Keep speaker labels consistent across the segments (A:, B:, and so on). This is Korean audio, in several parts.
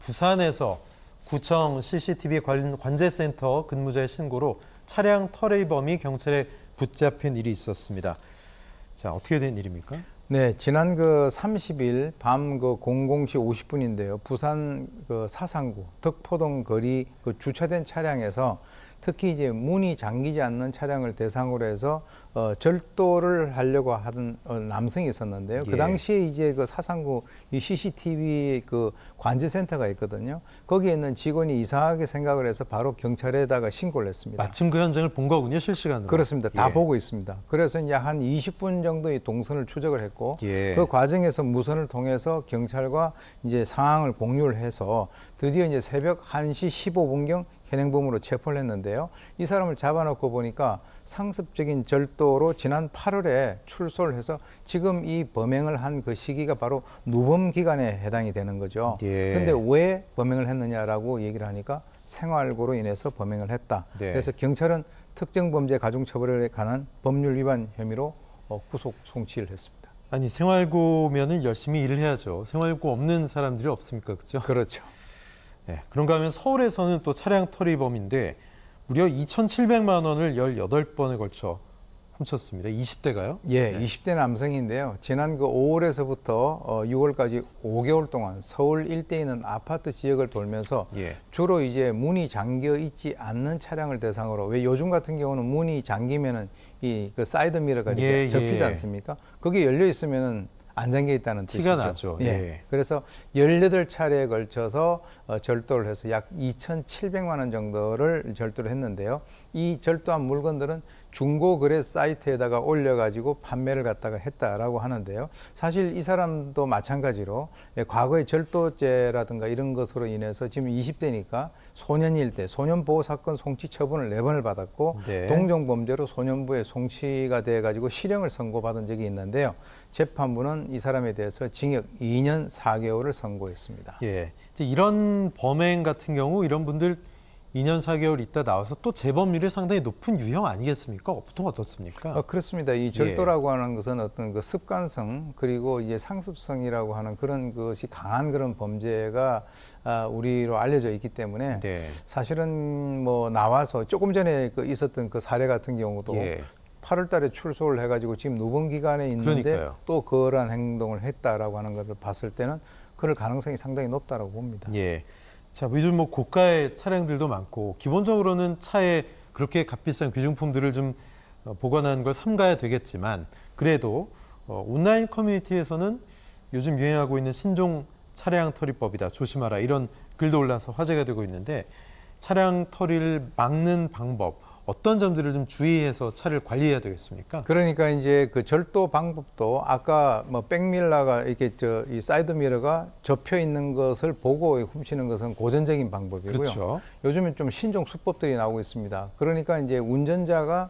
A: 부산에서 구청 CCTV 관제센터 근무자의 신고로 차량 터레이범이 경찰에 붙잡힌 일이 있었습니다. 자, 어떻게 된 일입니까?
B: 네, 지난 그 30일 밤 그 00시 50분인데요. 부산 그 사상구 덕포동 거리 그 주차된 차량에서 특히 이제 문이 잠기지 않는 차량을 대상으로 해서 절도를 하려고 하던 남성이 있었는데요.
A: 예.
B: 그 당시에 이제 그 사상구 이 CCTV 그 관제센터가 있거든요. 거기에 있는 직원이 이상하게 생각을 해서 바로 경찰에다가 신고를 했습니다.
A: 마침 그 현장을 본 거군요, 실시간으로.
B: 그렇습니다. 다
A: 예.
B: 보고 있습니다. 그래서 이제 한 20분 정도의 동선을 추적을 했고
A: 예.
B: 그 과정에서 무선을 통해서 경찰과 이제 상황을 공유를 해서 드디어 이제 새벽 1시 15분경 현행범으로 체포를 했는데요. 이 사람을 잡아놓고 보니까 상습적인 절도로 지난 8월에 출소를 해서 지금 이 범행을 한 그 시기가 바로 누범 기간에 해당이 되는 거죠. 그런데
A: 예.
B: 왜 범행을 했느냐라고 얘기를 하니까 생활고로 인해서 범행을 했다.
A: 네.
B: 그래서 경찰은 특정범죄 가중처벌에 관한 법률 위반 혐의로 구속 송치를 했습니다.
A: 아니, 생활고면은 열심히 일을 해야죠. 생활고 없는 사람들이 없습니까? 그렇죠?
B: 그렇죠.
A: 네, 그런가 하면 서울에서는 또 차량 터리범인데 무려 2,700만 원을 18번에 걸쳐 훔쳤습니다. 20대가요?
B: 예,
A: 네.
B: 20대 남성인데요. 지난 그 5월에서부터 6월까지 5개월 동안 서울 일대에 있는 아파트 지역을 돌면서
A: 예.
B: 주로 이제 문이 잠겨 있지 않는 차량을 대상으로, 왜 요즘 같은 경우는 문이 잠기면은 이 그 사이드 미러가 이렇게
A: 예,
B: 접히지
A: 예.
B: 않습니까? 그게 열려 있으면은 안 잠겨 있다는 뜻이죠.
A: 티가 나죠.
B: 예.
A: 예.
B: 그래서 18차례에 걸쳐서 절도를 해서 약 2,700만 원 정도를 절도를 했는데요. 이 절도한 물건들은 중고 거래 사이트에다가 올려가지고 판매를 갖다가 했다라고 하는데요. 사실 이 사람도 마찬가지로 과거의 절도죄라든가 이런 것으로 인해서 지금 20대니까 소년일 때 소년보호사건 송치 처분을 4번을 받았고
A: 네.
B: 동종범죄로 소년부에 송치가 돼가지고 실형을 선고받은 적이 있는데요. 재판부는 이 사람에 대해서 징역 2년 4개월을 선고했습니다.
A: 예. 이제 이런 범행 같은 경우 이런 분들 2년 4개월 있다 나와서 또 재범률이 상당히 높은 유형 아니겠습니까? 보통 어떻습니까?
B: 그렇습니다. 이 절도라고 하는 것은 어떤 그 습관성 그리고 이제 상습성이라고 하는 그런 것이 강한 그런 범죄가 우리로 알려져 있기 때문에
A: 네.
B: 사실은 뭐 나와서 조금 전에 그 있었던 그 사례 같은 경우도
A: 예.
B: 8월 달에 출소를 해가지고 지금 누범 기간에 있는데
A: 그러니까요.
B: 또 그러한 행동을 했다라고 하는 것을 봤을 때는 그럴 가능성이 상당히 높다라고 봅니다.
A: 예. 자, 요즘 뭐 고가의 차량들도 많고 기본적으로는 차에 그렇게 값비싼 귀중품들을 좀 보관하는 걸 삼가야 되겠지만 그래도 온라인 커뮤니티에서는 요즘 유행하고 있는 신종 차량 터리법이다. 조심하라. 이런 글도 올라서 화제가 되고 있는데 차량 터리를 막는 방법 어떤 점들을 좀 주의해서 차를 관리해야 되겠습니까?
B: 그러니까 이제 그 절도 방법도 아까 뭐 백밀러가 이렇게 이 사이드 미러가 접혀 있는 것을 보고 훔치는 것은 고전적인 방법이고요.
A: 그렇죠.
B: 요즘엔 좀 신종 수법들이 나오고 있습니다. 그러니까 이제 운전자가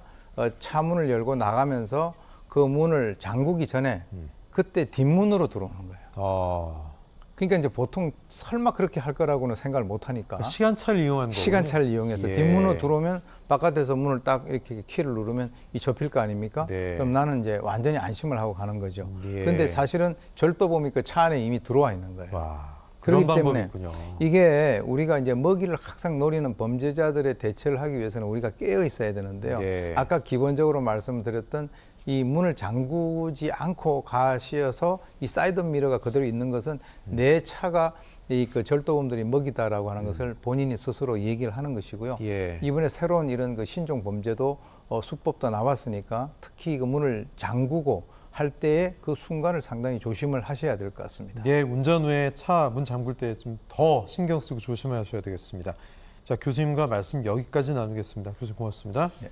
B: 차 문을 열고 나가면서 그 문을 잠그기 전에 그때 뒷문으로 들어오는 거예요. 그러니까 이제 보통 설마 그렇게 할 거라고는 생각을 못 하니까
A: 시간차를 이용한 거군요.
B: 시간차를 이용해서
A: 예.
B: 뒷문으로 들어오면 바깥에서 문을 딱 이렇게 키를 누르면 이 접힐 거 아닙니까?
A: 네.
B: 그럼 나는 이제 완전히 안심을 하고 가는 거죠.
A: 예.
B: 근데 사실은 절도 보니까 차 안에 이미 들어와 있는 거예요.
A: 와,
B: 그렇기
A: 그런
B: 때문에
A: 방법이군요.
B: 이게 우리가 이제 먹이를 항상 노리는 범죄자들의 대처를 하기 위해서는 우리가 깨어 있어야 되는데요.
A: 네.
B: 아까 기본적으로 말씀드렸던 이 문을 잠그지 않고 가시어서 이 사이드 미러가 그대로 있는 것은 내 차가 이 그 절도범들이 먹이다라고 하는 것을 본인이 스스로 얘기를 하는 것이고요.
A: 예.
B: 이번에 새로운 이런 그 신종 범죄도 수법도 나왔으니까 특히 그 문을 잠그고 할 때의 그 순간을 상당히 조심을 하셔야 될 것 같습니다.
A: 예, 운전 후에 차 문 잠글 때 좀 더 신경 쓰고 조심하셔야 되겠습니다. 자, 교수님과 말씀 여기까지 나누겠습니다. 교수님 고맙습니다.
B: 네.